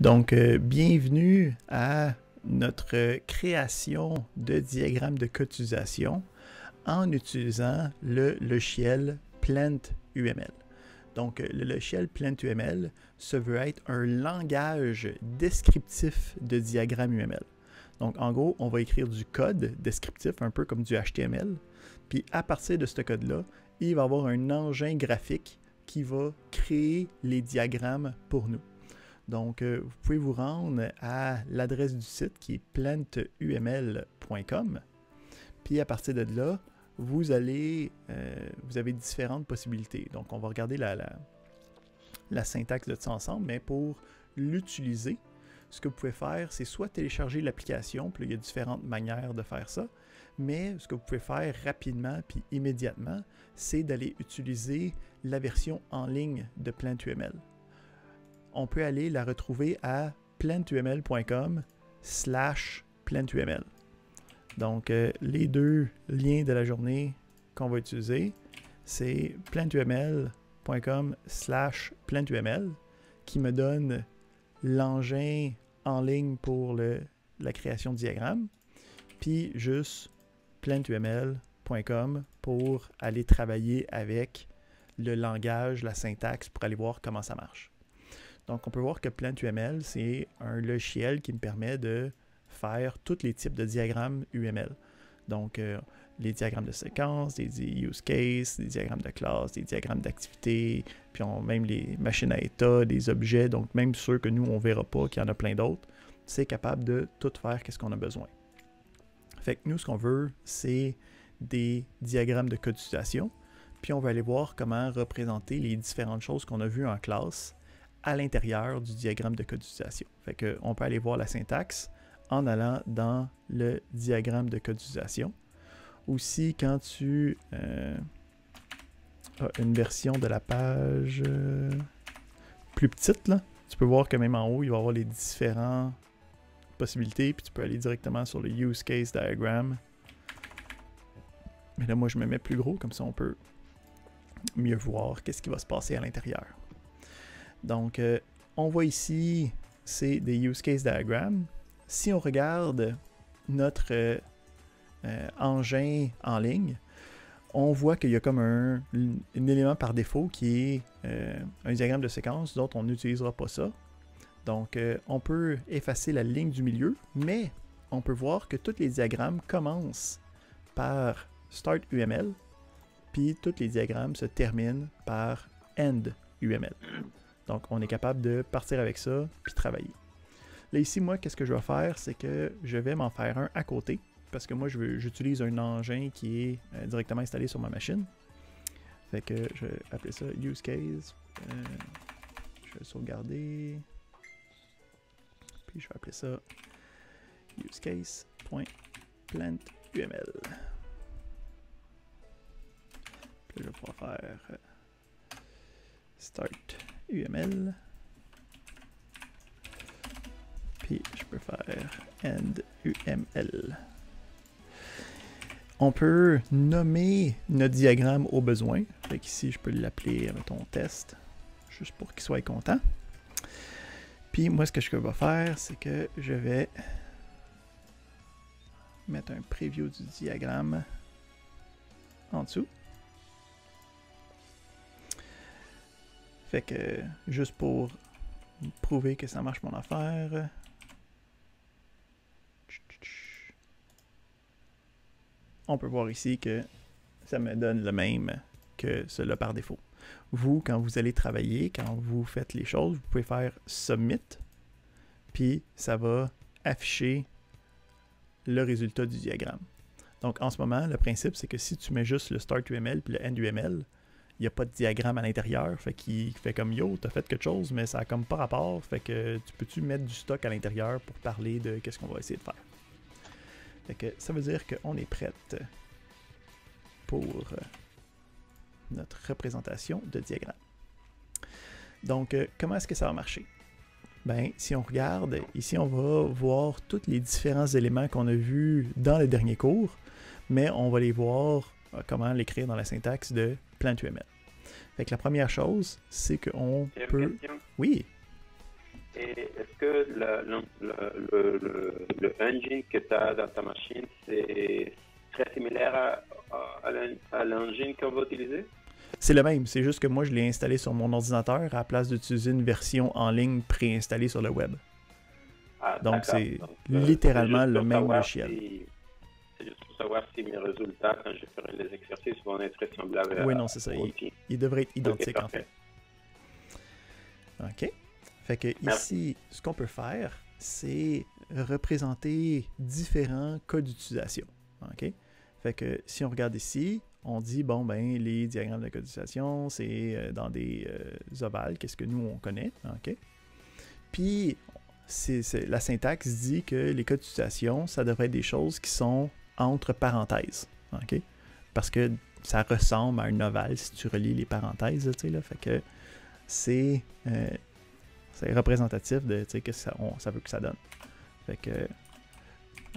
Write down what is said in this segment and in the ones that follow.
Donc, bienvenue à notre création de diagramme de cotisation en utilisant le logiciel PlantUML. Donc, le logiciel PlantUML, ça veut être un langage descriptif de diagramme UML. Donc, en gros, on va écrire du code descriptif, un peu comme du HTML. Puis, à partir de ce code-là, il va y avoir un engin graphique qui va créer les diagrammes pour nous. Donc, vous pouvez vous rendre à l'adresse du site qui est plantuml.com. Puis, à partir de là, vous avez différentes possibilités. Donc, on va regarder la syntaxe de ça ensemble, mais pour l'utiliser, ce que vous pouvez faire, c'est soit télécharger l'application, puis là, il y a différentes manières de faire ça, mais ce que vous pouvez faire rapidement puis immédiatement, c'est d'aller utiliser la version en ligne de PlantUML. On peut aller la retrouver à plantuml.com/plantuml. Donc, les deux liens de la journée qu'on va utiliser, c'est plantuml.com/plantuml qui me donne l'engin en ligne pour la création de diagrammes, puis juste plantuml.com pour aller travailler avec le langage, la syntaxe, pour aller voir comment ça marche. Donc, on peut voir que PlantUML, c'est un logiciel qui me permet de faire tous les types de diagrammes UML. Donc, les diagrammes de séquence, des use cases, des diagrammes de classe, des diagrammes d'activité, puis même les machines à état, des objets, donc même ceux que nous, on ne verra pas, qu'il y en a plein d'autres, c'est capable de tout faire qu'est-ce qu'on a besoin. Fait que nous, ce qu'on veut, c'est des diagrammes de codification, puis on va aller voir comment représenter les différentes choses qu'on a vues en classe à l'intérieur du diagramme de codification. Fait qu'on peut aller voir la syntaxe en allant dans le diagramme de codification. Aussi, quand tu as une version de la page plus petite, là, tu peux voir que même en haut, il va y avoir les différentes possibilités, puis tu peux aller directement sur le Use Case Diagram. Mais là, moi, je me mets plus gros, comme ça, on peut mieux voir qu'est-ce qui va se passer à l'intérieur. Donc, on voit ici, c'est des Use Case Diagrams. Si on regarde notre engin en ligne, on voit qu'il y a comme un élément par défaut qui est un diagramme de séquence, d'autres on n'utilisera pas ça. Donc, on peut effacer la ligne du milieu, mais on peut voir que tous les diagrammes commencent par Start UML, puis tous les diagrammes se terminent par End UML. Donc, on est capable de partir avec ça puis travailler. Là, ici, moi, qu'est-ce que je vais faire? C'est que je vais m'en faire un à côté parce que moi, j'utilise un engin qui est directement installé sur ma machine. Fait que je vais appeler ça Use Case. Je vais le sauvegarder. Puis, je vais appeler ça Use Case.plantuml. Puis là, je vais pouvoir faire Start UML. Puis je peux faire End UML. On peut nommer notre diagramme au besoin. Fait qu'ici, je peux l'appeler, mettons, test, juste pour qu'il soit content. Puis moi, ce que je vais faire, c'est que je vais mettre un preview du diagramme en dessous. Fait que, juste pour prouver que ça marche mon affaire, on peut voir ici que ça me donne le même que cela par défaut. Vous, quand vous allez travailler, quand vous faites les choses, vous pouvez faire Submit, puis ça va afficher le résultat du diagramme. Donc, en ce moment, le principe, c'est que si tu mets juste le Start UML puis le End UML, il n'y a pas de diagramme à l'intérieur, fait qu'il fait comme yo, t'as fait quelque chose, mais ça a comme pas rapport, fait que tu peux-tu mettre du stock à l'intérieur pour parler de qu'est-ce qu'on va essayer de faire. Fait que ça veut dire qu'on est prête pour notre représentation de diagramme. Donc, comment est-ce que ça va marcher? Ben, si on regarde, ici on va voir tous les différents éléments qu'on a vus dans le dernier cours, mais on va les voir comment l'écrire dans la syntaxe de PlantUML. Fait que la première chose, c'est qu'on peut... Question. Oui. Et est-ce que le engine que tu as dans ta machine, c'est très similaire à l'engine qu'on va utiliser? C'est le même, c'est juste que moi je l'ai installé sur mon ordinateur à la place d'utiliser une version en ligne préinstallée sur le web. Ah, Donc d'accord. c'est Donc, littéralement le même logiciel. C'est juste pour savoir si mes résultats, quand je ferai les exercices, vont être semblables Oui, non, c'est ça. au tien. Il devrait être Ok, identique en fait. OK. Fait que ici, ce qu'on peut faire, c'est représenter différents cas d'utilisation. OK? Fait que si on regarde ici, on dit, bon, ben, les diagrammes de cas d'utilisation, c'est dans des ovales, qu'est-ce que nous, on connaît. OK? Puis, la syntaxe dit que les cas d'utilisation, ça devrait être des choses qui sont entre parenthèses. OK? Parce que ça ressemble à un ovale si tu relis les parenthèses, tu sais, là. Fait que c'est représentatif de qu'est-ce que ça veut que ça donne. Fait que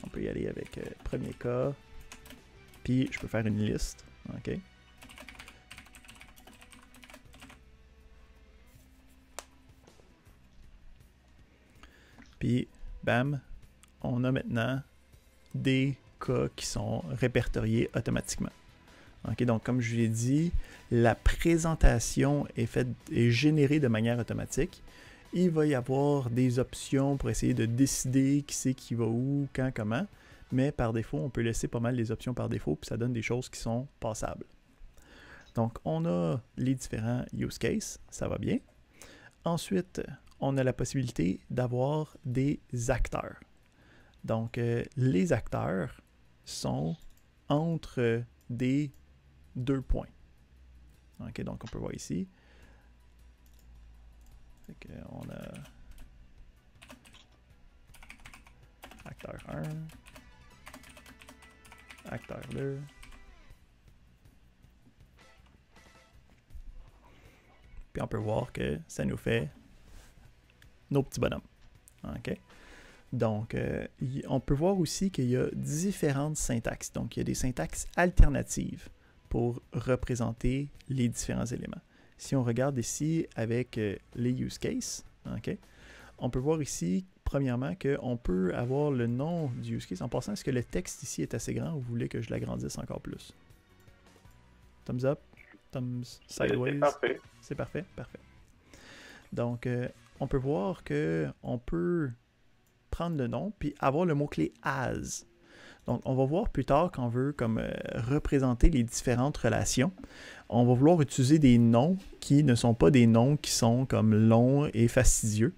on peut y aller avec premier cas. Puis je peux faire une liste. OK. Puis bam, on a maintenant des cas qui sont répertoriés automatiquement. Okay, donc, comme je l'ai dit, la présentation est générée de manière automatique. Il va y avoir des options pour essayer de décider qui c'est qui va où, quand, comment. Mais par défaut, on peut laisser pas mal les options par défaut, puis ça donne des choses qui sont passables. Donc, on a les différents use cases, ça va bien. Ensuite, on a la possibilité d'avoir des acteurs. Donc, les acteurs sont entre des 2 points. OK, donc on peut voir ici. Fait que on a acteur 1, acteur 2. Puis on peut voir que ça nous fait nos petits bonhommes. OK? Donc, on peut voir aussi qu'il y a différentes syntaxes. Donc, il y a des syntaxes alternatives pour représenter les différents éléments. Si on regarde ici avec les use cases, okay, on peut voir ici, premièrement, qu'on peut avoir le nom du use case. En passant, est-ce que le texte ici est assez grand ou vous voulez que je l'agrandisse encore plus? Thumbs up, thumbs sideways. C'est parfait. C'est parfait? Parfait. Donc, on peut voir qu'on peut prendre le nom puis avoir le mot-clé as. Donc, on va voir plus tard qu'on veut comme représenter les différentes relations. On va vouloir utiliser des noms qui ne sont pas des noms qui sont comme longs et fastidieux.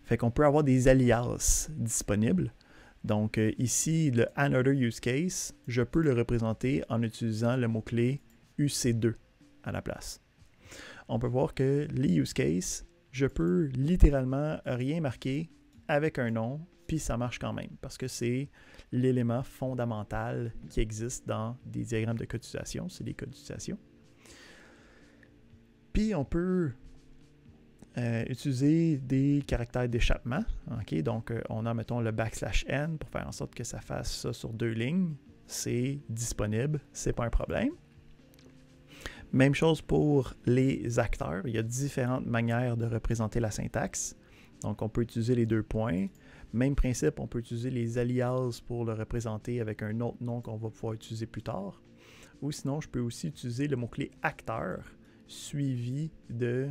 Fait qu'on peut avoir des alias disponibles. Donc, ici, le Another Use Case, je peux le représenter en utilisant le mot-clé UC2 à la place. On peut voir que les Use Cases, je peux littéralement rien marquer avec un nom, puis ça marche quand même, parce que c'est l'élément fondamental qui existe dans des diagrammes de cas d'utilisation, c'est des cas d'utilisation. Puis on peut utiliser des caractères d'échappement. Okay? Donc on a, mettons, le \n pour faire en sorte que ça fasse ça sur 2 lignes. C'est disponible, c'est pas un problème. Même chose pour les acteurs. Il y a différentes manières de représenter la syntaxe. Donc on peut utiliser les 2 points. Même principe, on peut utiliser les alias pour le représenter avec un autre nom qu'on va pouvoir utiliser plus tard. Ou sinon, je peux aussi utiliser le mot-clé acteur suivi de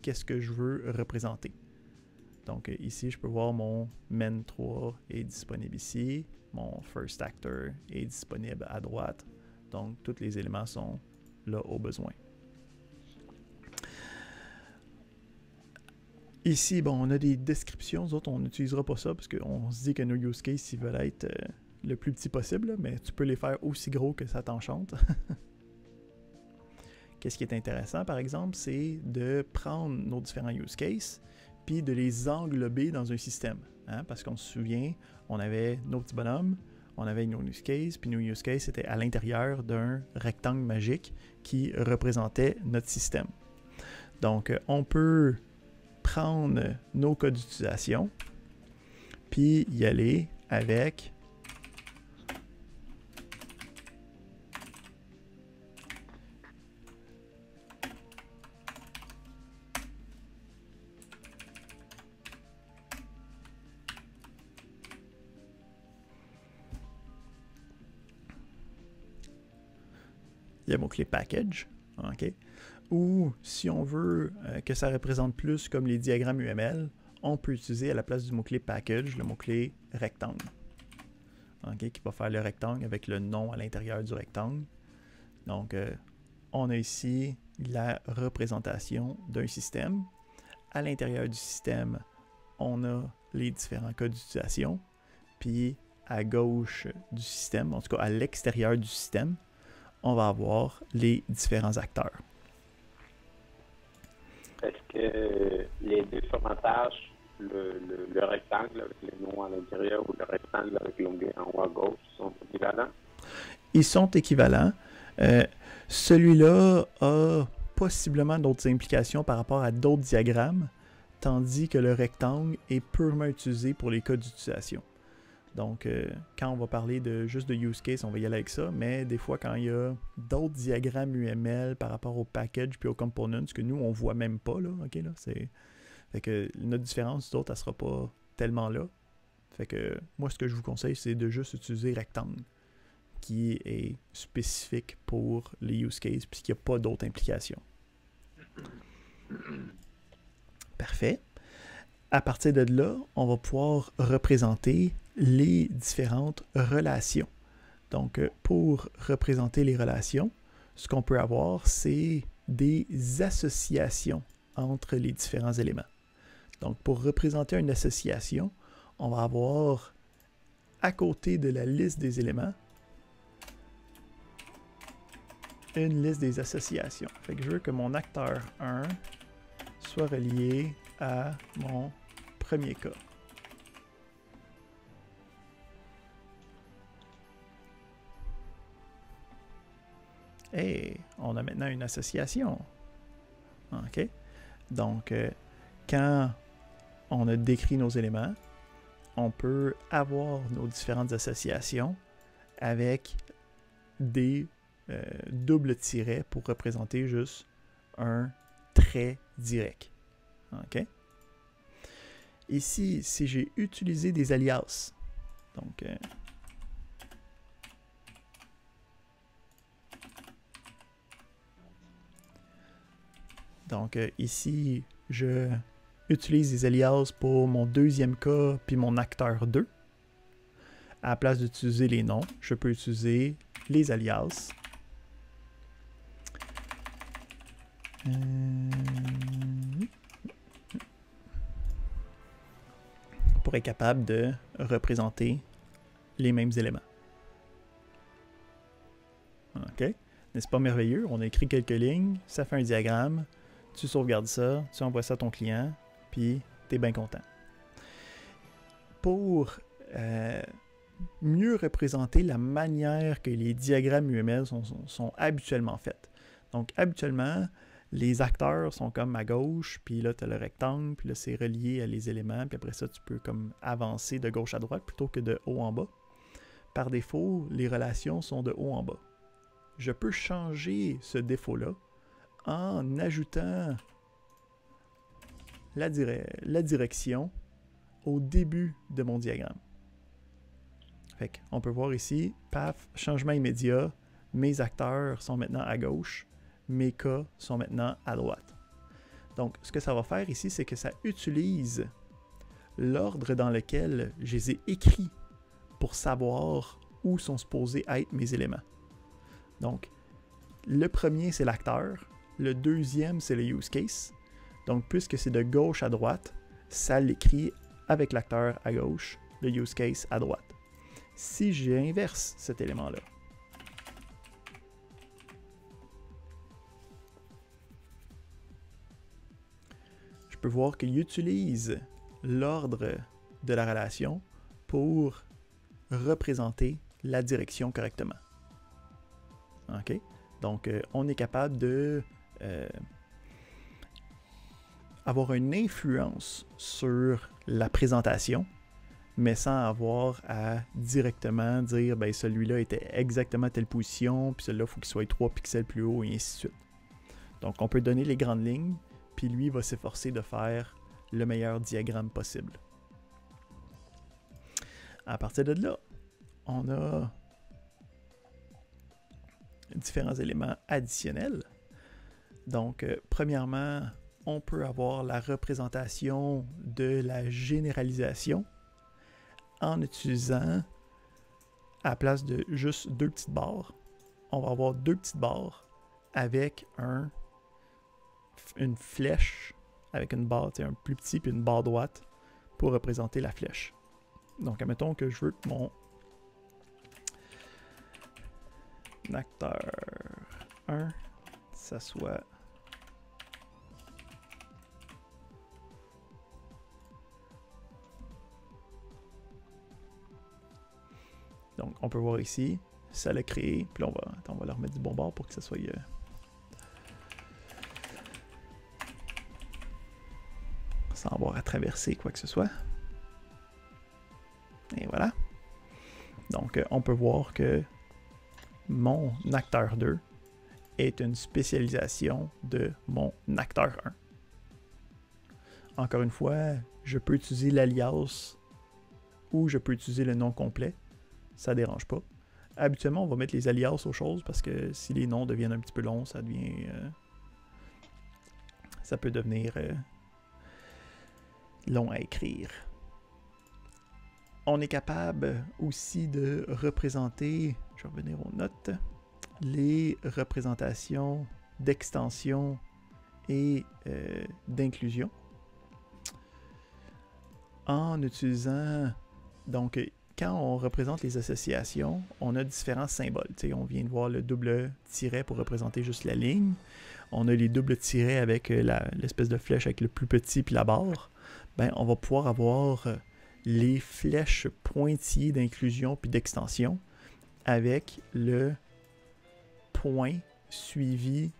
qu'est-ce que je veux représenter. Donc ici, je peux voir mon men3 est disponible ici. Mon first actor est disponible à droite. Donc tous les éléments sont là au besoin. Ici, bon, on a des descriptions. Nous autres, on n'utilisera pas ça parce qu'on se dit que nos use cases, ils veulent être le plus petit possible, mais tu peux les faire aussi gros que ça t'enchante. Qu'est-ce qui est intéressant, par exemple, c'est de prendre nos différents use cases puis de les englober dans un système. Hein? Parce qu'on se souvient, on avait nos petits bonhommes, on avait nos use cases, puis nos use cases étaient à l'intérieur d'un rectangle magique qui représentait notre système. Donc, on peut prendre nos cas d'utilisation puis y aller avec le mot-clé package. OK? Ou si on veut que ça représente plus comme les diagrammes UML, on peut utiliser à la place du mot-clé package le mot-clé rectangle. OK? Qui va faire le rectangle avec le nom à l'intérieur du rectangle. Donc, on a ici la représentation d'un système. À l'intérieur du système, on a les différents cas d'utilisation. Puis, à gauche du système, en tout cas à l'extérieur du système, on va avoir les différents acteurs. Est-ce que les deux formatage, le rectangle avec le nom à l'intérieur ou le rectangle avec l'onglet en haut à gauche, sont équivalents? Ils sont équivalents. Celui-là a possiblement d'autres implications par rapport à d'autres diagrammes, tandis que le rectangle est purement utilisé pour les cas d'utilisation. Donc, quand on va parler juste de use case, on va y aller avec ça, mais des fois, quand il y a d'autres diagrammes UML par rapport au package puis aux components, que nous, on ne voit même pas, là, OK, là, fait que notre différence d'autres, elle ne sera pas tellement là. Fait que moi, ce que je vous conseille, c'est de juste utiliser rectangle, qui est spécifique pour les use cases, puisqu'il n'y a pas d'autres implications. Parfait. À partir de là, on va pouvoir représenter les différentes relations. Donc, pour représenter les relations, ce qu'on peut avoir, c'est des associations entre les différents éléments. Donc, pour représenter une association, on va avoir à côté de la liste des éléments, une liste des associations. Fait que je veux que mon acteur 1 soit relié à mon premier cas. Et on a maintenant une association. OK? Donc, quand on a décrit nos éléments, on peut avoir nos différentes associations avec des doubles tirets pour représenter juste un trait direct. OK? Ici, si j'ai utilisé des alias, donc, ici, je utilise des alias pour mon deuxième cas puis mon acteur 2. À la place d'utiliser les noms, je peux utiliser les alias. Pour être capable de représenter les mêmes éléments. OK? N'est-ce pas merveilleux? On a écrit quelques lignes, ça fait un diagramme, tu sauvegardes ça, tu envoies ça à ton client, puis tu es bien content. Pour mieux représenter la manière que les diagrammes UML sont habituellement faits. Donc, habituellement, les acteurs sont comme à gauche, puis là, tu as le rectangle, puis là, c'est relié à les éléments, puis après ça, tu peux comme avancer de gauche à droite plutôt que de haut en bas. Par défaut, les relations sont de haut en bas. Je peux changer ce défaut-là en ajoutant la direction au début de mon diagramme. Fait qu'on peut voir ici, paf, changement immédiat, mes acteurs sont maintenant à gauche, mes cas sont maintenant à droite. Donc, ce que ça va faire ici, c'est que ça utilise l'ordre dans lequel je les ai écrits pour savoir où sont supposés être mes éléments. Donc, le premier, c'est l'acteur. Le deuxième, c'est le use case. Donc, puisque c'est de gauche à droite, ça l'écrit avec l'acteur à gauche, le use case à droite. Si j'inverse cet élément-là, je peux voir qu'il utilise l'ordre de la relation pour représenter la direction correctement. OK? Donc, on est capable de avoir une influence sur la présentation, mais sans avoir à directement dire ben celui-là était exactement à telle position, puis celui-là, il faut qu'il soit 3 pixels plus haut, et ainsi de suite. Donc, on peut donner les grandes lignes, puis lui va s'efforcer de faire le meilleur diagramme possible. À partir de là, on a différents éléments additionnels. Donc, premièrement, on peut avoir la représentation de la généralisation en utilisant, à la place de juste 2 petites barres, on va avoir 2 petites barres avec une flèche, avec une barre, un plus petit puis une barre droite pour représenter la flèche. Donc, admettons que je veux que mon acteur 1, ça soit donc, on peut voir ici, ça l'a créé. Puis là, on va leur mettre du bon bord pour que ça soit sans avoir à traverser quoi que ce soit. Et voilà. Donc, on peut voir que mon acteur 2 est une spécialisation de mon acteur 1. Encore une fois, je peux utiliser l'alias ou je peux utiliser le nom complet. Ça ne dérange pas. Habituellement, on va mettre les alias aux choses parce que si les noms deviennent un petit peu longs, ça peut devenir long à écrire. On est capable aussi de représenter, je vais revenir aux notes, les représentations d'extension et d'inclusion en utilisant, donc, quand on représente les associations, on a différents symboles. T'sais, on vient de voir le double tiret pour représenter juste la ligne. On a les doubles tirets avec l'espèce de flèche avec le plus petit puis la barre. Ben, on va pouvoir avoir les flèches pointillées d'inclusion puis d'extension avec le point suivi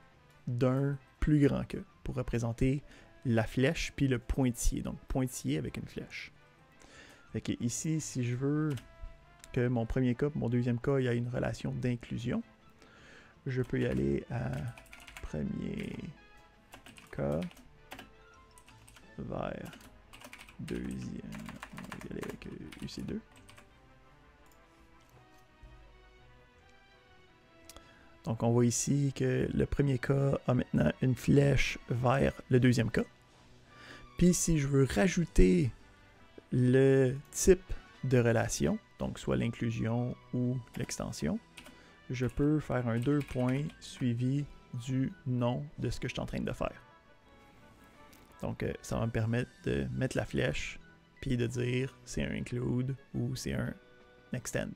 d'un plus grand que pour représenter la flèche puis le pointillé. Donc, pointillé avec une flèche. Fait que ici, si je veux que mon premier cas, mon deuxième cas, il y ait une relation d'inclusion, je peux y aller à premier cas vers deuxième. On va y aller avec UC2. Donc, on voit ici que le premier cas a maintenant une flèche vers le deuxième cas. Puis, si je veux rajouter le type de relation, donc soit l'inclusion ou l'extension, je peux faire un 2 points suivi du nom de ce que je suis en train de faire. Donc, ça va me permettre de mettre la flèche puis de dire c'est un include ou c'est un extend.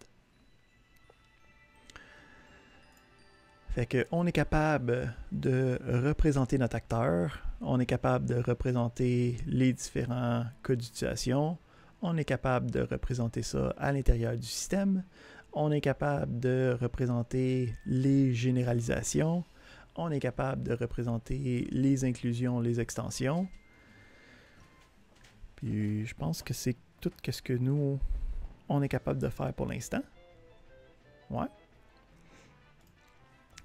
Fait qu'on est capable de représenter notre acteur, on est capable de représenter les différents cas d'utilisation, on est capable de représenter ça à l'intérieur du système, on est capable de représenter les généralisations, on est capable de représenter les inclusions, les extensions. Puis je pense que c'est tout ce que nous, on est capable de faire pour l'instant. Ouais.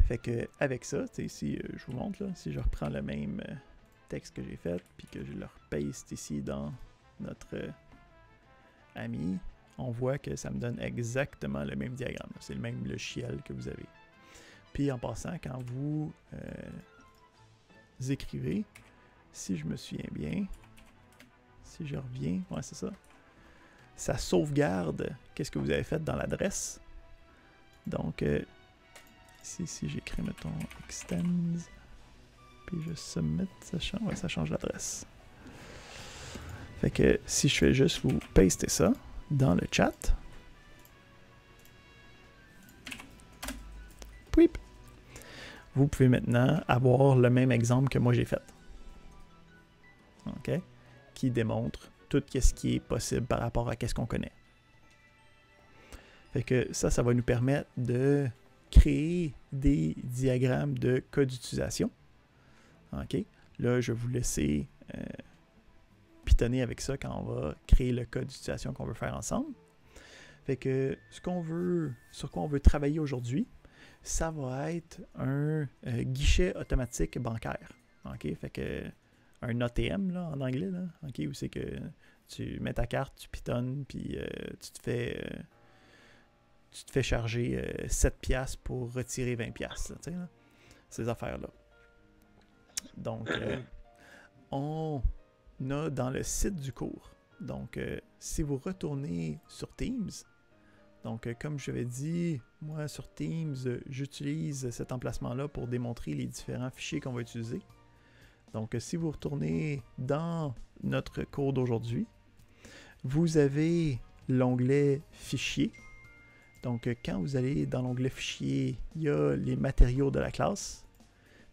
Fait que avec ça, si je vous montre, là, si je reprends le même texte que j'ai fait, puis que je le repaste ici dans notre ami, on voit que ça me donne exactement le même diagramme. C'est le même logiciel que vous avez. Puis en passant, quand vous écrivez, si je me souviens bien, si je reviens, ouais c'est ça, ça sauvegarde qu'est-ce que vous avez fait dans l'adresse. Donc, ici, si j'écris, mettons, extends, puis je submit, ça change l'adresse. Fait que si je fais juste vous paster ça dans le chat, pouip, vous pouvez maintenant avoir le même exemple que moi j'ai fait. OK? Qui démontre tout ce qui est possible par rapport à ce qu'on connaît. Fait que ça va nous permettre de créer des diagrammes de cas d'utilisation. OK? Là, je vais vous laisser pitonner avec ça quand on va créer le cas d'utilisation qu'on veut faire ensemble. Fait que sur quoi on veut travailler aujourd'hui, ça va être un guichet automatique bancaire. OK? Fait que un ATM là, en anglais, là, OK? Où c'est que tu mets ta carte, tu pitonnes, puis tu te fais tu te fais charger 7$ pour retirer 20$. Là, là, ces affaires-là. Donc, on a dans le site du cours. Donc, si vous retournez sur Teams, donc comme je l'avais dit, moi sur Teams, j'utilise cet emplacement-là pour démontrer les différents fichiers qu'on va utiliser. Donc, si vous retournez dans notre cours d'aujourd'hui, vous avez l'onglet Fichiers. Donc, quand vous allez dans l'onglet Fichiers, il y a les matériaux de la classe.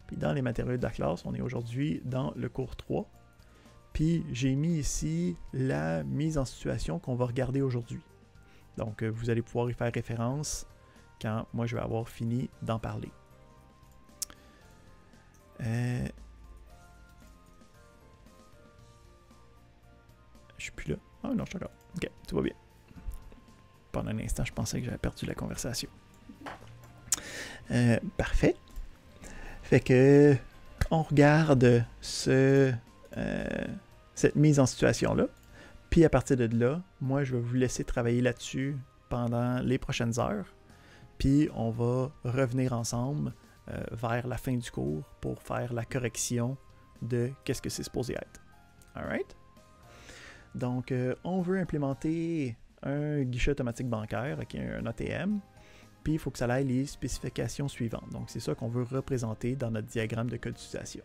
Puis dans les matériaux de la classe, on est aujourd'hui dans le cours 3. Puis j'ai mis ici la mise en situation qu'on va regarder aujourd'hui. Donc, vous allez pouvoir y faire référence quand moi je vais avoir fini d'en parler. Je suis plus là. Ah non, je suis d'accord. Ok, tout va bien. Pendant un instant, je pensais que j'avais perdu la conversation. Parfait. Fait que on regarde cette mise en situation-là. Puis à partir de là, moi, je vais vous laisser travailler là-dessus pendant les prochaines heures. Puis on va revenir ensemble vers la fin du cours pour faire la correction de qu'est-ce que c'est supposé être. Alright? Donc, on veut implémenter un guichet automatique bancaire, un ATM. Puis il faut que ça aille les spécifications suivantes. Donc, c'est ça qu'on veut représenter dans notre diagramme de code d'utilisation.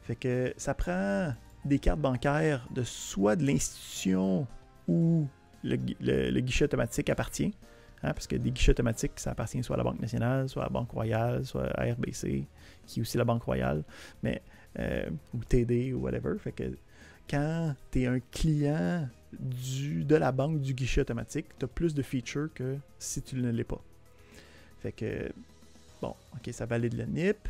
Fait que ça prend des cartes bancaires de soit de l'institution où le guichet automatique appartient, hein, parce que des guichets automatiques, ça appartient soit à la Banque nationale, soit à la Banque royale, soit à RBC, qui est aussi la Banque royale, mais, ou TD ou whatever. Fait que quand tu es un client de la banque du guichet automatique, tu as plus de features que si tu ne l'es pas. Fait que, bon, ok, ça valide le NIP.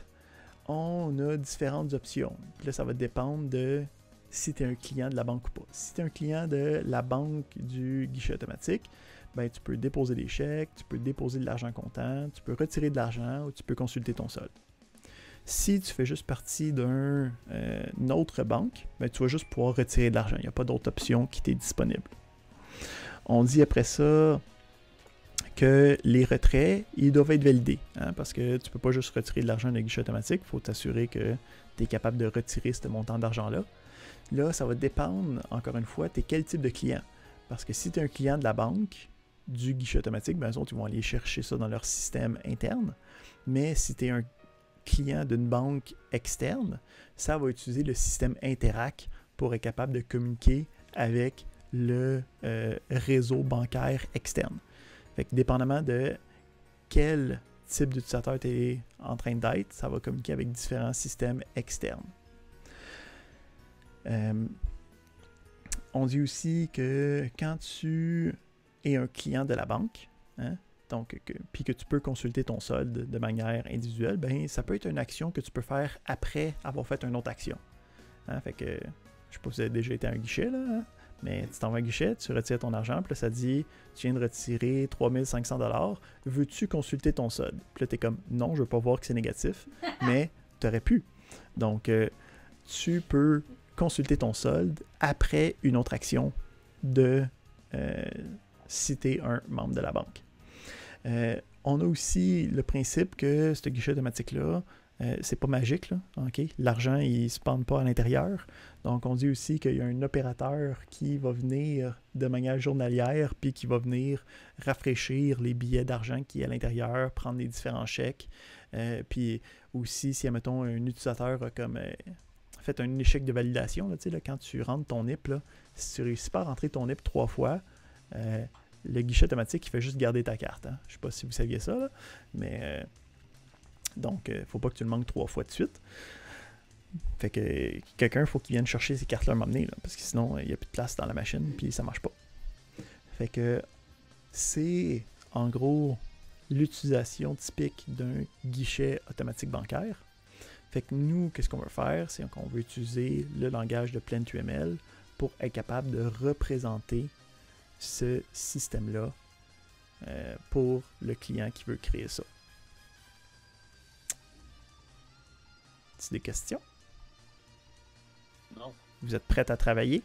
On a différentes options. Puis là, ça va dépendre de si tu es un client de la banque ou pas. Si tu es un client de la banque du guichet automatique, ben, tu peux déposer des chèques, tu peux déposer de l'argent comptant, tu peux retirer de l'argent ou tu peux consulter ton solde. Si tu fais juste partie d'une autre banque, ben, tu vas juste pouvoir retirer de l'argent. Il n'y a pas d'autre option qui t'est disponible. On dit après ça que les retraits, ils doivent être validés. Hein, parce que tu ne peux pas juste retirer de l'argent d'un guichet automatique. Il faut t'assurer que tu es capable de retirer ce montant d'argent-là. Là, ça va dépendre, encore une fois, tu es quel type de client. Parce que si tu es un client de la banque, du guichet automatique, ben, eux autres, ils vont aller chercher ça dans leur système interne. Mais si tu es un client d'une banque externe, ça va utiliser le système Interac pour être capable de communiquer avec le réseau bancaire externe. Fait que dépendamment de quel type d'utilisateur tu es en train d'être, ça va communiquer avec différents systèmes externes. On dit aussi que quand tu es un client de la banque, hein, donc, puis que tu peux consulter ton solde de manière individuelle, ben, ça peut être une action que tu peux faire après avoir fait une autre action. Hein, fait que, je ne sais pas si vous avez déjà été à un guichet, là, hein, mais tu t'en vas à un guichet, tu retires ton argent, puis là, ça dit, tu viens de retirer 3500$, veux-tu consulter ton solde? Puis là, tu es comme, non, je ne veux pas voir que c'est négatif, mais tu aurais pu. Donc, tu peux consulter ton solde après une autre action de si tu es un membre de la banque. On a aussi le principe que ce guichet automatique-là, c'est pas magique, là, okay? L'argent, il ne se pend pas à l'intérieur. Donc, on dit aussi qu'il y a un opérateur qui va venir de manière journalière puis qui va venir rafraîchir les billets d'argent qui est à l'intérieur, prendre les différents chèques. Puis aussi, si, admettons, un utilisateur a comme fait un échec de validation, là, là, quand tu rentres ton NIP, là, si tu ne réussis pas à rentrer ton NIP 3 fois, le guichet automatique, il fait juste garder ta carte. Hein. Je ne sais pas si vous saviez ça, là, mais donc, il ne faut pas que tu le manques 3 fois de suite. Fait que quelqu'un, il faut qu'il vienne chercher ces cartes-là à m'amener, parce que sinon, il n'y a plus de place dans la machine, puis ça ne marche pas. Fait que c'est, en gros, l'utilisation typique d'un guichet automatique bancaire. Fait que nous, qu'est-ce qu'on veut faire? C'est qu'on veut utiliser le langage de PlentUML pour être capable de représenter ce système-là pour le client qui veut créer ça. Des questions? Non. Vous êtes prêts à travailler?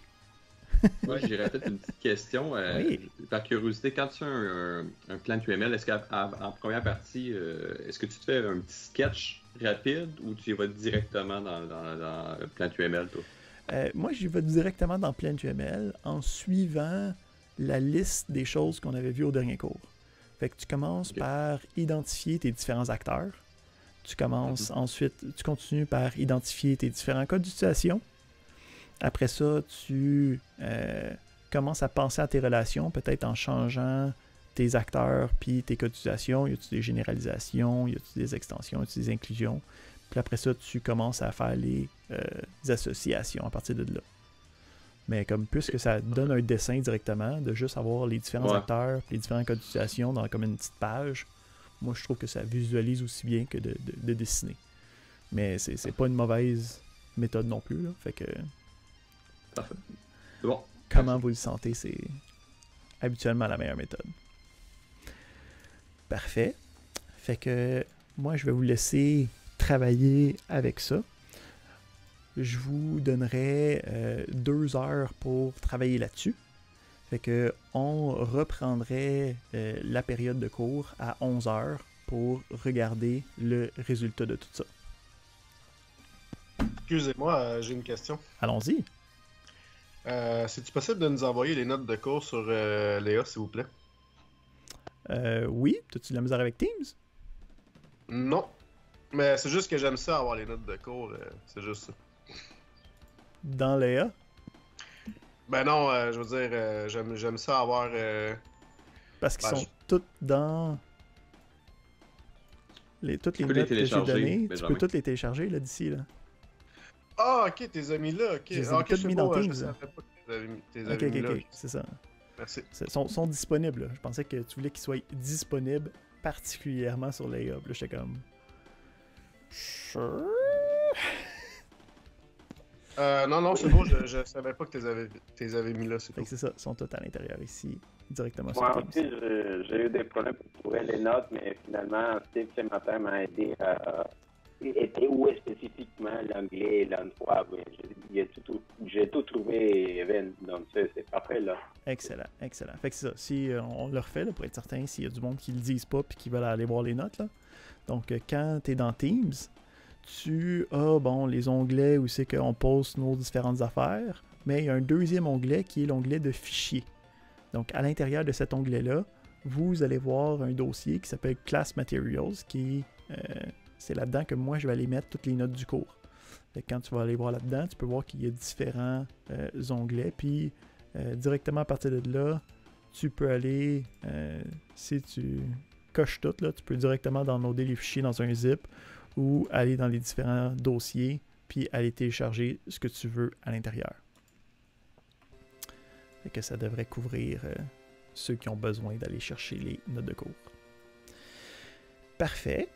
Moi, j'irais peut-être une petite question. Oui. Par curiosité, quand tu as un plan QML, est-ce qu'en première partie, est-ce que tu te fais un petit sketch rapide ou tu y vas directement dans le plan QML, toi? Moi, j'y vais directement dans PlanQML en suivant la liste des choses qu'on avait vues au dernier cours. Fait que tu commences Ok. par identifier tes différents acteurs. Tu commences Mhm. ensuite, tu continues par identifier tes différents codes d'utilisation. Après ça, tu commences à penser à tes relations, peut-être en changeant tes acteurs puis tes codes d'utilisation. Y a-tu des généralisations, y a-tu des extensions, y a-tu des inclusions. Puis après ça, tu commences à faire les associations à partir de là. Mais comme plus que ça donne un dessin directement, de juste avoir les différents Ouais, acteurs, les différents codes d'utilisation dans comme une petite page, moi je trouve que ça visualise aussi bien que de dessiner. Mais c'est pas une mauvaise méthode non plus. Là. Fait que parfait. C'est bon. comment Merci. vous le sentez, c'est habituellement la meilleure méthode. Parfait. Fait que moi je vais vous laisser travailler avec ça. Je vous donnerai 2 heures pour travailler là-dessus. Fait que on reprendrait la période de cours à 11 heures pour regarder le résultat de tout ça. Excusez-moi, j'ai une question. Allons-y. C'est-tu possible de nous envoyer les notes de cours sur Léa, s'il vous plaît? Oui, as-tu de la misère avec Teams? Non. Mais c'est juste que j'aime ça avoir les notes de cours, c'est juste ça. Dans Léa? Ben non, je veux dire, j'aime ça avoir... Parce qu'ils Ben, sont toutes dans toutes Tu les peux les notes que j'ai télécharger, données. Tu Benjamin. peux toutes les télécharger là d'ici. Là. Ah, ok, t'es amis là, ok. Je les ai Ah, ok, toutes c'est mis dans beau, je Teams, savais là. pas que t'es Ok, mis ok, là. ok, c'est ça. Merci. Sont disponibles. Là. Je pensais que tu voulais qu'ils soient disponibles particulièrement sur Léa. Là, j'étais comme... Sure. Non, c'est beau, je savais pas que t'es avais mis là, c'est Fait tout. que c'est ça, ils sont tous à l'intérieur ici, directement Moi sur aussi, Teams. j'ai eu des problèmes pour trouver les notes, mais finalement, Steve ce matin m'a aidé à. Était où est spécifiquement l'anglais et l'endroit? Oui, j'ai tout trouvé, Evan, donc c'est parfait là. Excellent, excellent. Fait que c'est ça, si on le refait là, pour être certain s'il y a du monde qui le disent pas puis qui veulent aller voir les notes. Là. Donc quand tu es dans Teams, tu as les onglets où c'est qu'on poste nos différentes affaires, mais il y a un deuxième onglet qui est l'onglet de fichiers. Donc à l'intérieur de cet onglet-là, vous allez voir un dossier qui s'appelle Class Materials, qui c'est là-dedans que moi je vais aller mettre toutes les notes du cours. Fait que quand tu vas aller voir là-dedans, tu peux voir qu'il y a différents onglets, puis directement à partir de là, tu peux aller, si tu coches tout, là, tu peux directement downloader les fichiers dans un zip ou aller dans les différents dossiers puis aller télécharger ce que tu veux à l'intérieur. Fait que ça devrait couvrir ceux qui ont besoin d'aller chercher les notes de cours. Parfait.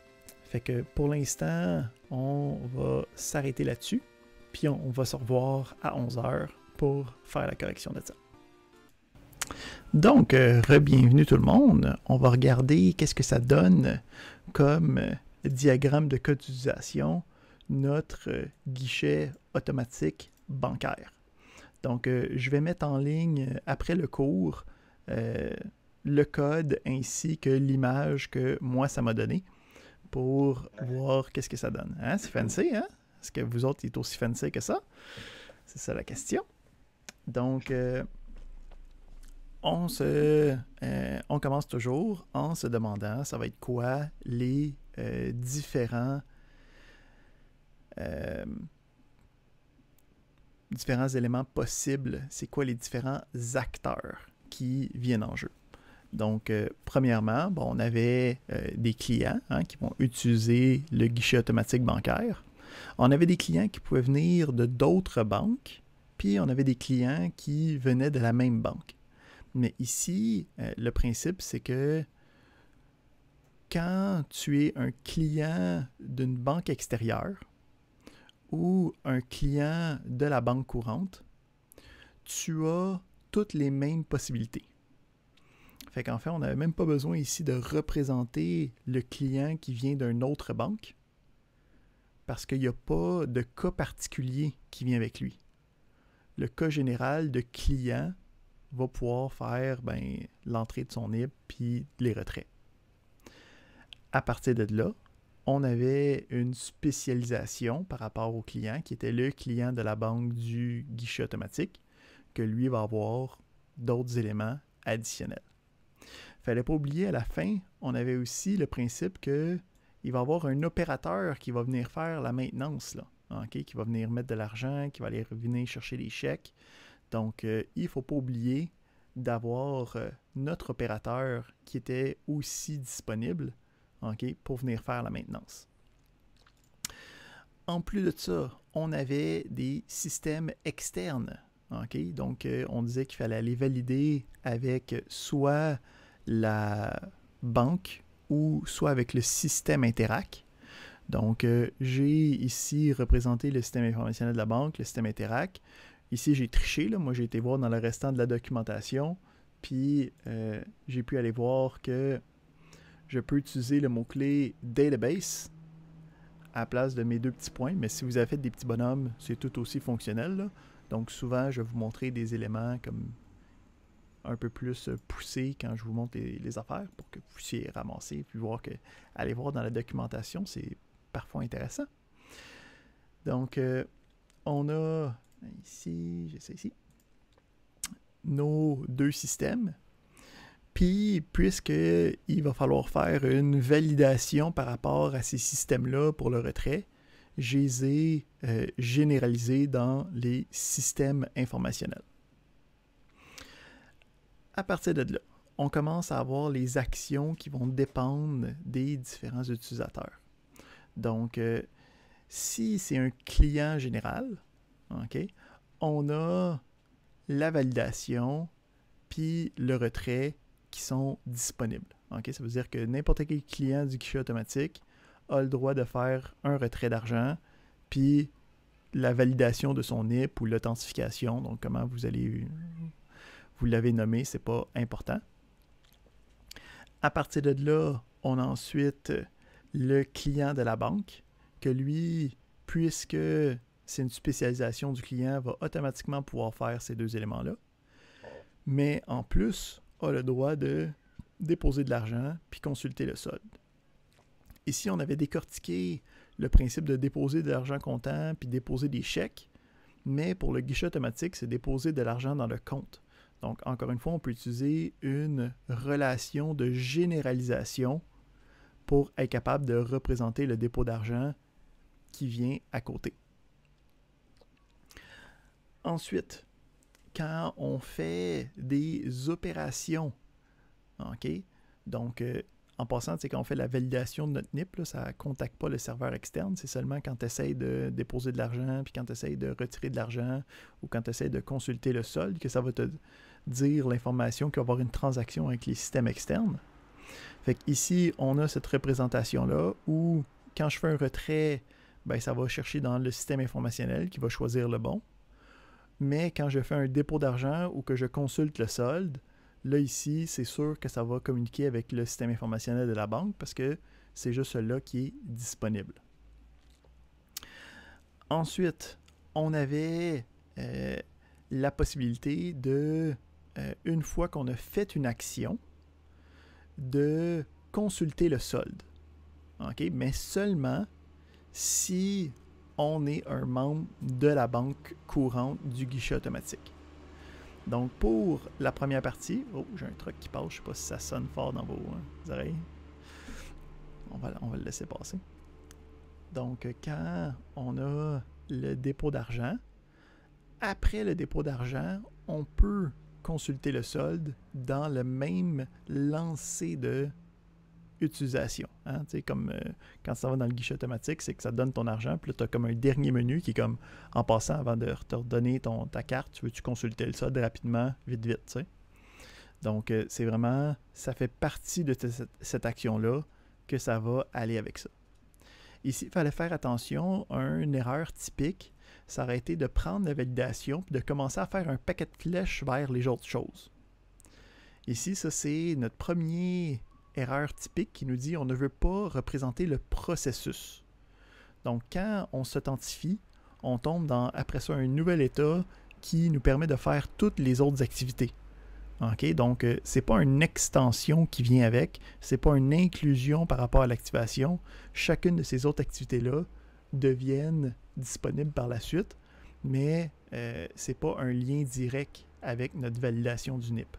Fait que pour l'instant, on va s'arrêter là-dessus, puis on va se revoir à 11h pour faire la correction de ça. Donc, re-bienvenue tout le monde. On va regarder qu'est-ce que ça donne comme diagramme de code d'utilisation notre guichet automatique bancaire. Donc, je vais mettre en ligne après le cours le code ainsi que l'image que moi ça m'a donné pour voir qu'est-ce que ça donne. Hein? C'est fancy, hein? Est-ce que vous autres, il est aussi fancy que ça? C'est ça la question. Donc, on commence toujours en se demandant ça va être quoi les différents éléments possibles, c'est quoi les différents acteurs qui viennent en jeu. Donc, premièrement, on avait des clients qui vont utiliser le guichet automatique bancaire. On avait des clients qui pouvaient venir de d'autres banques, puis on avait des clients qui venaient de la même banque. Mais ici, le principe, c'est que quand tu es un client d'une banque extérieure ou un client de la banque courante, tu as toutes les mêmes possibilités. Fait qu'en fait, on n'avait même pas besoin ici de représenter le client qui vient d'une autre banque parce qu'il n'y a pas de cas particulier qui vient avec lui. le cas général de client va pouvoir faire l'entrée de son NIP puis les retraits. À partir de là, on avait une spécialisation par rapport au client qui était le client de la banque du guichet automatique, que lui va avoir d'autres éléments additionnels. Il ne fallait pas oublier, à la fin, on avait aussi le principe qu'il va y avoir un opérateur qui va venir faire la maintenance, là, okay? Qui va venir mettre de l'argent, qui va aller venir chercher les chèques. Donc, il ne faut pas oublier d'avoir notre opérateur qui était aussi disponible, okay, pour venir faire la maintenance. En plus de ça, on avait des systèmes externes. Okay? Donc, on disait qu'il fallait aller valider avec soit la banque ou soit avec le système Interac. Donc, j'ai ici représenté le système informationnel de la banque, le système Interac. Ici, j'ai triché. Là. Moi, j'ai été voir dans le restant de la documentation. Puis, j'ai pu aller voir que je peux utiliser le mot-clé « database » à la place de mes deux petits points. Mais si vous avez fait des petits bonhommes, c'est tout aussi fonctionnel, là. Donc, souvent, je vais vous montrer des éléments comme un peu plus poussés quand je vous montre les affaires pour que vous puissiez ramasser puis voir que aller voir dans la documentation, c'est parfois intéressant. Donc, on a ici, j'essaie ici, nos deux systèmes. Puis, puisqu'il va falloir faire une validation par rapport à ces systèmes-là pour le retrait, je les ai généralisés dans les systèmes informationnels. À partir de là, on commence à avoir les actions qui vont dépendre des différents utilisateurs. Donc, si c'est un client général, okay, on a la validation puis le retrait qui sont disponibles. Okay? Ça veut dire que n'importe quel client du guichet automatique a le droit de faire un retrait d'argent, puis la validation de son NIP ou l'authentification, donc comment vous l'avez nommé, c'est pas important. À partir de là, on a ensuite le client de la banque, que lui, puisque c'est une spécialisation du client, va automatiquement pouvoir faire ces deux éléments-là. Mais en plus, a le droit de déposer de l'argent puis consulter le solde. Ici, on avait décortiqué le principe de déposer de l'argent comptant puis déposer des chèques, mais pour le guichet automatique, c'est déposer de l'argent dans le compte. Donc, encore une fois, on peut utiliser une relation de généralisation pour être capable de représenter le dépôt d'argent qui vient à côté. Ensuite, quand on fait des opérations, OK? Donc, en passant, quand on fait la validation de notre NIP, là, ça ne contacte pas le serveur externe. C'est seulement quand tu essaies de déposer de l'argent, puis quand tu essaies de retirer de l'argent, ou quand tu essaies de consulter le solde, que ça va te dire l'information qu'il va y avoir une transaction avec les systèmes externes. Fait qu'ici, on a cette représentation-là où, quand je fais un retrait, ça va chercher dans le système informationnel qui va choisir le bon. Mais quand je fais un dépôt d'argent ou que je consulte le solde, là ici, c'est sûr que ça va communiquer avec le système informationnel de la banque parce que c'est juste celui-là qui est disponible. Ensuite, on avait la possibilité de, une fois qu'on a fait une action, de consulter le solde. Okay? Mais seulement si on est un membre de la banque courante du guichet automatique. Donc, pour la première partie... Oh, j'ai un truc qui passe. Je ne sais pas si ça sonne fort dans vos oreilles. On va le laisser passer. Donc, quand on a le dépôt d'argent, après le dépôt d'argent, on peut consulter le solde dans le même lancer de utilisation. Hein? Comme quand ça va dans le guichet automatique, c'est que ça te donne ton argent, puis là, tu as comme un dernier menu qui est comme, en passant, avant de te redonner ta carte, tu veux-tu consulter le solde rapidement, vite, t'sais? Donc, c'est vraiment, ça fait partie de cette action-là que ça va aller avec ça. Ici, il fallait faire attention à une erreur typique, ça aurait été de prendre la validation puis de commencer à faire un paquet de flèches vers les autres choses. Ici, ça, c'est notre première erreur typique qui nous dit on ne veut pas représenter le processus. Donc, quand on s'authentifie, on tombe dans, après ça, un nouvel état qui nous permet de faire toutes les autres activités. Okay? Donc, ce n'est pas une extension qui vient avec, ce n'est pas une inclusion par rapport à l'activation. Chacune de ces autres activités-là deviennent disponibles par la suite, mais ce n'est pas un lien direct avec notre validation du NIP.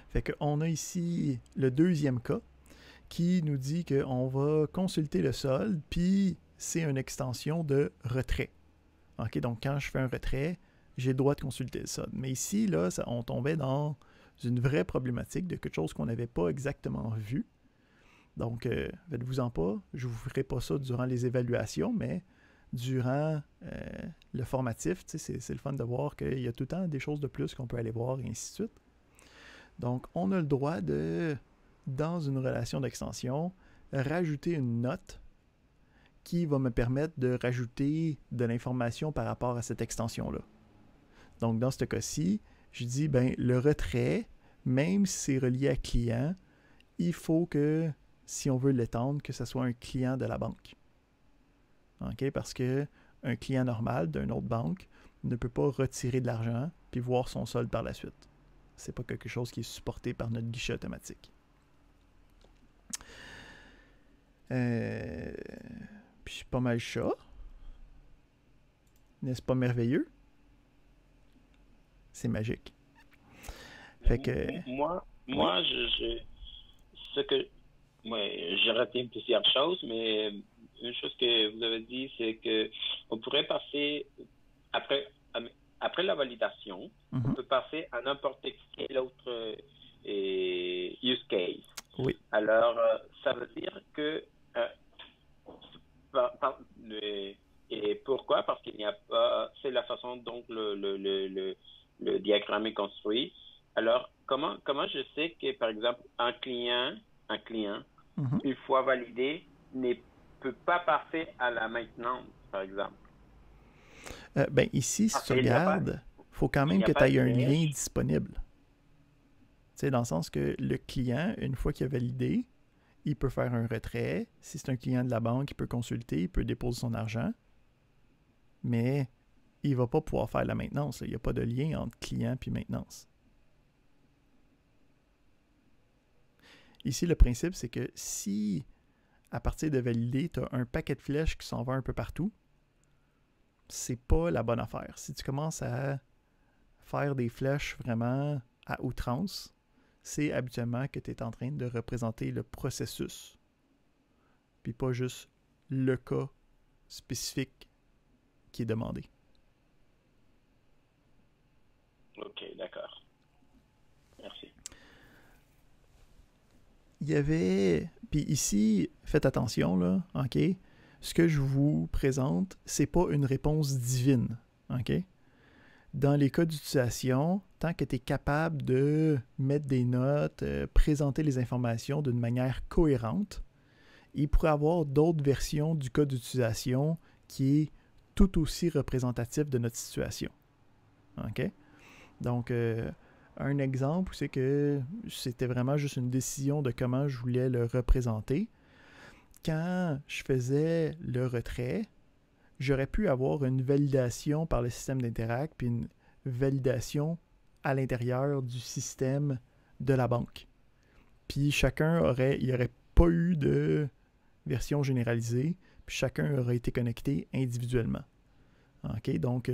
Fait qu'on a ici le deuxième cas qui nous dit qu'on va consulter le solde, puis c'est une extension de retrait. Okay? Donc, quand je fais un retrait, j'ai le droit de consulter le solde. Mais ici, là, on tombait dans une vraie problématique de quelque chose qu'on n'avait pas exactement vu. Donc, faites-vous-en pas, je ne vous ferai pas ça durant les évaluations, mais durant le formatif, c'est le fun de voir qu'il y a tout le temps des choses de plus qu'on peut aller voir, et ainsi de suite. Donc, on a le droit de, dans une relation d'extension, rajouter une note qui va me permettre de rajouter de l'information par rapport à cette extension-là. Donc, dans ce cas-ci, je dis, ben, le retrait, même si c'est relié à client, il faut que, si on veut l'étendre, que ce soit un client de la banque. Okay? Parce qu'un client normal d'une autre banque ne peut pas retirer de l'argent puis voir son solde par la suite. Ce n'est pas quelque chose qui est supporté par notre guichet automatique. Puis pas mal ça. N'est-ce pas merveilleux? C'est magique. Fait que... Moi, j'ai raté plusieurs choses, mais une chose que vous avez dit, c'est que on pourrait passer après la validation, on peut passer à n'importe quel autre use case. Oui. Alors, ça veut dire que et pourquoi? Parce qu'il n'y a pas, c'est la façon dont le diagramme est construit. Alors, comment je sais que, par exemple, un client, une fois validé, ne peut pas passer à la maintenance, par exemple? Ben ici, si tu regardes, il faut quand même que tu aies un lien disponible. Tu sais, dans le sens que le client, une fois qu'il a validé, il peut faire un retrait. Si c'est un client de la banque, il peut consulter, il peut déposer son argent. Mais il ne va pas pouvoir faire la maintenance. Il n'y a pas de lien entre client et maintenance. Ici, le principe, c'est que si, à partir de valider, tu as un paquet de flèches qui s'en va un peu partout, c'est pas la bonne affaire. Si tu commences à faire des flèches vraiment à outrance, c'est habituellement que tu es en train de représenter le processus, puis pas juste le cas spécifique qui est demandé. OK, d'accord. Merci. Il y avait... Puis ici, faites attention, là, OK? Ce que je vous présente, c'est pas une réponse divine, OK? Dans les cas d'utilisation, tant que tu es capable de mettre des notes, présenter les informations d'une manière cohérente, il pourrait y avoir d'autres versions du cas d'utilisation qui est tout aussi représentatif de notre situation. OK? Donc, un exemple, c'est que c'était vraiment juste une décision de comment je voulais le représenter. Quand je faisais le retrait, j'aurais pu avoir une validation par le système d'Interact puis une validation à l'intérieur du système de la banque. Puis il n'y aurait pas eu de version généralisée, puis chacun aurait été connecté individuellement. OK? Donc,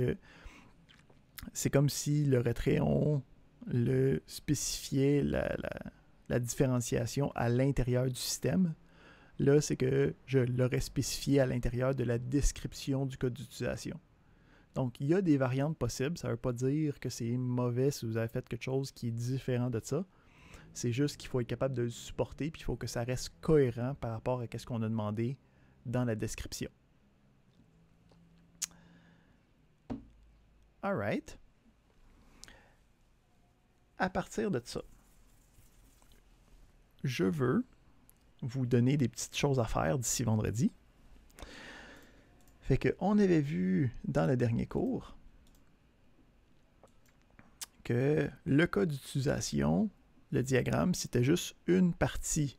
c'est comme si le retrait, on le spécifiait la différenciation à l'intérieur du système. Là, c'est que je l'aurais spécifié à l'intérieur de la description du code d'utilisation. Donc, il y a des variantes possibles. Ça ne veut pas dire que c'est mauvais si vous avez fait quelque chose qui est différent de ça. C'est juste qu'il faut être capable de le supporter, puis il faut que ça reste cohérent par rapport à ce qu'on a demandé dans la description. All right. À partir de ça, je veux vous donner des petites choses à faire d'ici vendredi. Fait qu'on avait vu dans le dernier cours que le cas d'utilisation, le diagramme, c'était juste une partie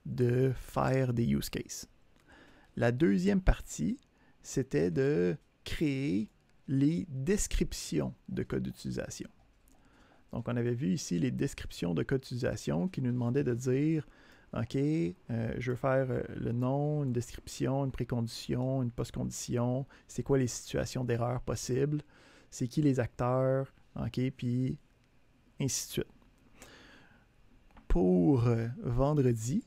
de faire des use cases. La deuxième partie, c'était de créer les descriptions de code d'utilisation. Donc, on avait vu ici les descriptions de code d'utilisation qui nous demandaient de dire OK, je veux faire le nom, une description, une précondition, une postcondition, c'est quoi les situations d'erreur possibles, c'est qui les acteurs, OK, puis ainsi de suite. Pour vendredi,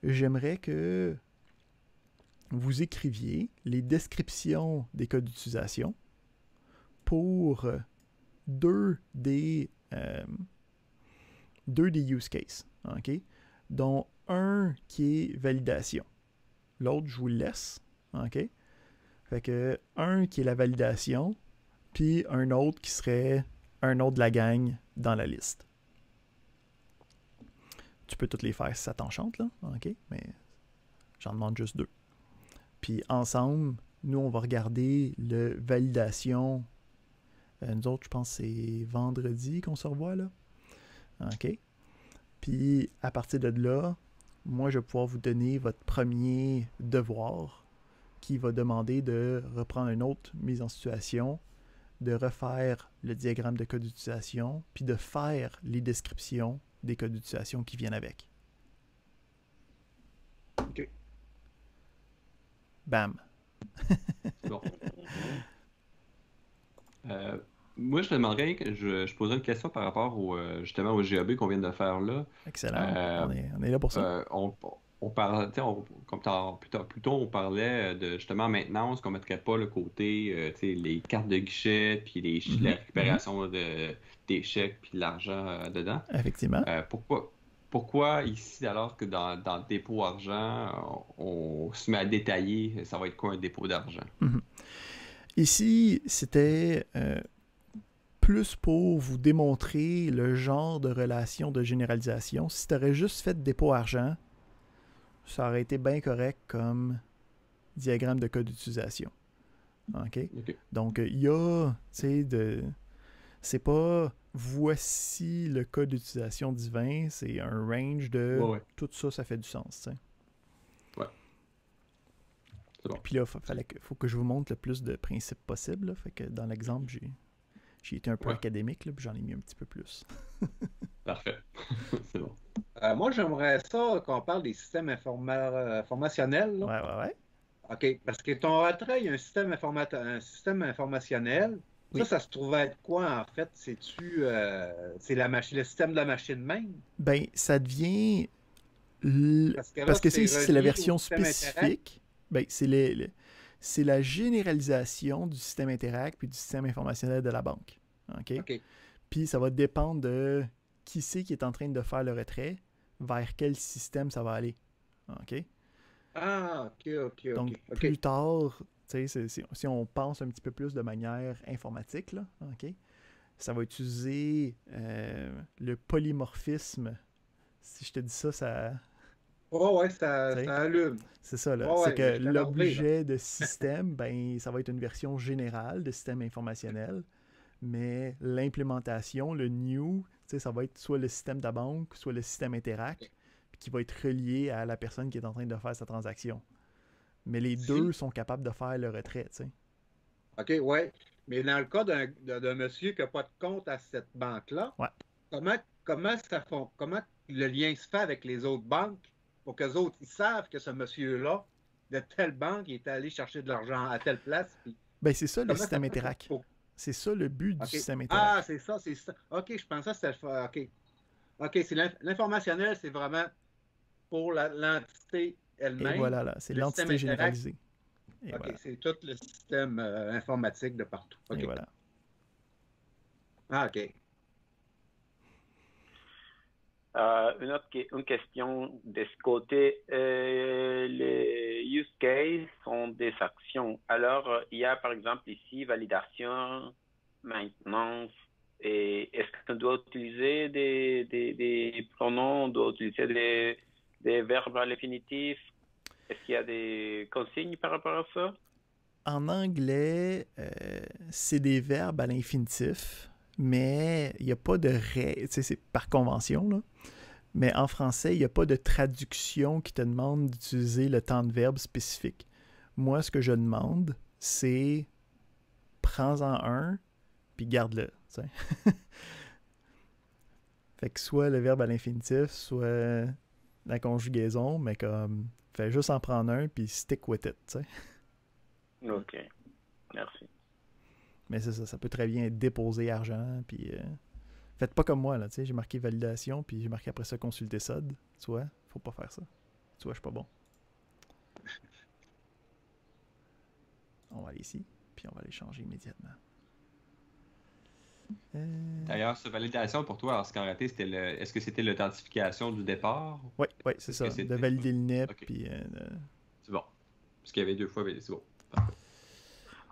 j'aimerais que vous écriviez les descriptions des codes d'utilisation pour deux des use cases, OK? Dont un qui est validation. L'autre, je vous le laisse, OK? Fait que un qui est la validation, puis un autre qui serait un autre de la gang dans la liste. Tu peux toutes les faire si ça t'enchante, là, OK? Mais j'en demande juste deux. Puis ensemble, nous, on va regarder le validation. Nous autres, je pense que c'est vendredi qu'on se revoit, là. OK? Puis à partir de là, moi, je vais pouvoir vous donner votre premier devoir qui va demander de reprendre une autre mise en situation, de refaire le diagramme de code d'utilisation, puis de faire les descriptions des codes d'utilisation qui viennent avec. OK. Bam. C'est bon. Moi, je te demanderais, je poserais une question par rapport justement au GAB qu'on vient de faire là. Excellent. On est là pour ça. On parlait, plus tôt, on parlait de justement maintenance, qu'on ne mettrait pas le côté, les cartes de guichet, puis la récupération des chèques, puis de l'argent dedans. Effectivement. Pourquoi ici, alors que dans le dépôt argent, on se met à détailler, ça va être quoi un dépôt d'argent? Ici, c'était plus pour vous démontrer le genre de relation de généralisation. Si tu aurais juste fait dépôt argent, ça aurait été bien correct comme diagramme de code d'utilisation. OK? Donc, il y a, tu sais, c'est pas voici le code d'utilisation divin, c'est un range de tout ça, ça fait du sens, tu sais. Ouais. C'est bon. Puis là, faut que je vous montre le plus de principes possibles. Là. Fait que dans l'exemple, j'ai été un peu académique, là, puis j'en ai mis un petit peu plus. Parfait. C'est bon. Moi, j'aimerais ça qu'on parle des systèmes informationnels. Là. Ouais. OK. Parce que ton retrait, il y a un système informationnel. Oui. Ça se trouvait être quoi, en fait? C'est-tu le système de la machine même? Ben, ça devient... Parce que c'est la version spécifique. Ben, c'est la généralisation du système Interact puis du système informationnel de la banque. OK? Puis ça va dépendre de qui c'est qui est en train de faire le retrait, vers quel système ça va aller. OK? Ah, OK. Donc, plus tard, si on pense un petit peu plus de manière informatique, là, OK? Ça va utiliser le polymorphisme. Si je te dis ça, ça... Oh ouais, ça allume. C'est ça, là. C'est que l'objet de système, ben, ça va être une version générale de système informationnel, mais l'implémentation, le new, ça va être soit le système de la banque, soit le système Interact, qui va être relié à la personne qui est en train de faire sa transaction. Mais les deux sont capables de faire le retrait, tu sais. OK, ouais. Mais dans le cas d'un monsieur qui n'a pas de compte à cette banque-là, comment le lien se fait avec les autres banques pour qu'eux autres, ils savent que ce monsieur-là, de telle banque, il est allé chercher de l'argent à telle place? Puis... Ben, c'est ça le système Interact. C'est ça le but du système Interact. Ah, c'est ça. OK, je pensais que c'était le... OK, c'est l'informationnel, c'est vraiment pour l'entité elle-même. Et voilà, là, c'est l'entité généralisée. Et OK, c'est tout le système informatique de partout. OK. Et voilà. Ah, OK. Une question de ce côté. Les use cases sont des actions. Alors, il y a par exemple ici validation, maintenance. Et est-ce qu'on doit utiliser des pronoms, on doit utiliser des verbes à l'infinitif? Est-ce qu'il y a des consignes par rapport à ça? En anglais, c'est des verbes à l'infinitif. Mais il n'y a pas de règle, c'est par convention, là. Mais en français, il n'y a pas de traduction qui te demande d'utiliser le temps de verbe spécifique. Moi, ce que je demande, c'est prends-en un, puis garde-le. T'sais. Fait que soit le verbe à l'infinitif, soit la conjugaison, mais comme, fais juste en prendre un, puis stick with it. T'sais. OK. Merci. Mais c'est ça, ça peut très bien être déposé argent, puis faites pas comme moi, là, tu sais, j'ai marqué validation, puis j'ai marqué après ça consulter SOD, tu vois, faut pas faire ça. Tu vois, je suis pas bon. On va aller ici, puis on va aller changer immédiatement. D'ailleurs, cette validation pour toi, alors ce qu'en réalité, c'était est-ce que c'était l'authentification du départ? Oui, c'est ça, de valider le NIP, okay. Puis... C'est bon, parce qu'il y avait 2 fois, c'est bon.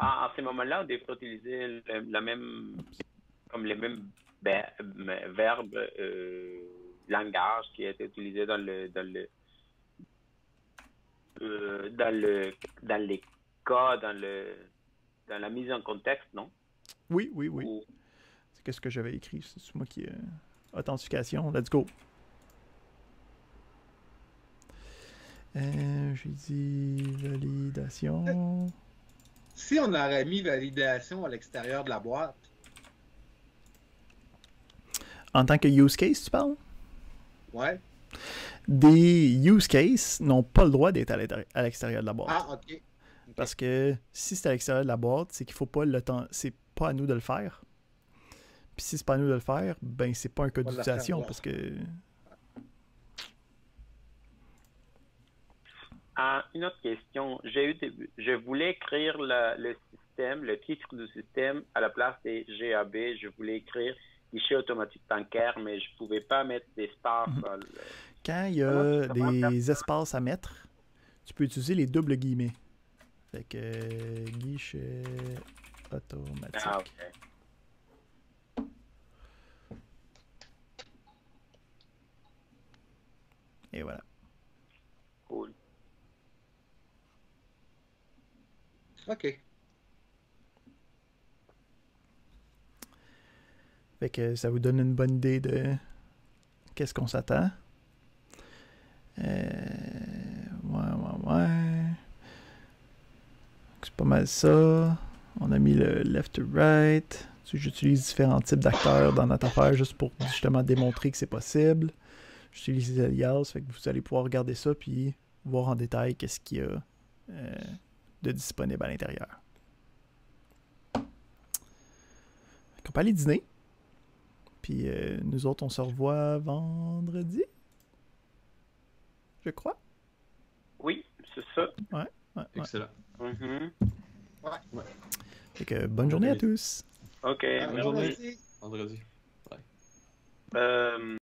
À ce moment-là, on devrait utiliser la même, comme les mêmes verbes, langage qui était utilisé dans les cas, dans la mise en contexte, non? Oui. C'est qu'est-ce que j'avais écrit? C'est moi qui... authentification, let's go. J'ai dit validation... Si on aurait mis validation à l'extérieur de la boîte. En tant que use case, tu parles? Ouais. Des use cases n'ont pas le droit d'être à l'extérieur de la boîte. Ah, OK. Parce que si c'est à l'extérieur de la boîte, c'est qu'il faut pas le temps. C'est pas à nous de le faire. Puis si c'est pas à nous de le faire, ben c'est pas un cas d'utilisation parce que. Une autre question. Je voulais écrire le système, le titre du système à la place des GAB. Je voulais écrire guichet automatique bancaire, mais je pouvais pas mettre d'espace. Quand il y a des espaces à mettre, tu peux utiliser les doubles guillemets. Fait que guichet automatique. Ah, OK. Et voilà. Cool. OK. Fait que ça vous donne une bonne idée de qu'est-ce qu'on s'attend. Ouais. C'est pas mal ça. On a mis le left to right. J'utilise différents types d'acteurs dans notre affaire juste pour justement démontrer que c'est possible. J'utilise les alias, fait que vous allez pouvoir regarder ça puis voir en détail qu'est-ce qu'il y a de disponible à l'intérieur. On peut aller dîner. Puis nous autres, on se revoit vendredi. Je crois. Oui, c'est ça. Ouais. Excellent. Mm-hmm. Ouais. Fait que bonne journée à tous. OK. Bonne journée. Vendredi. Bye.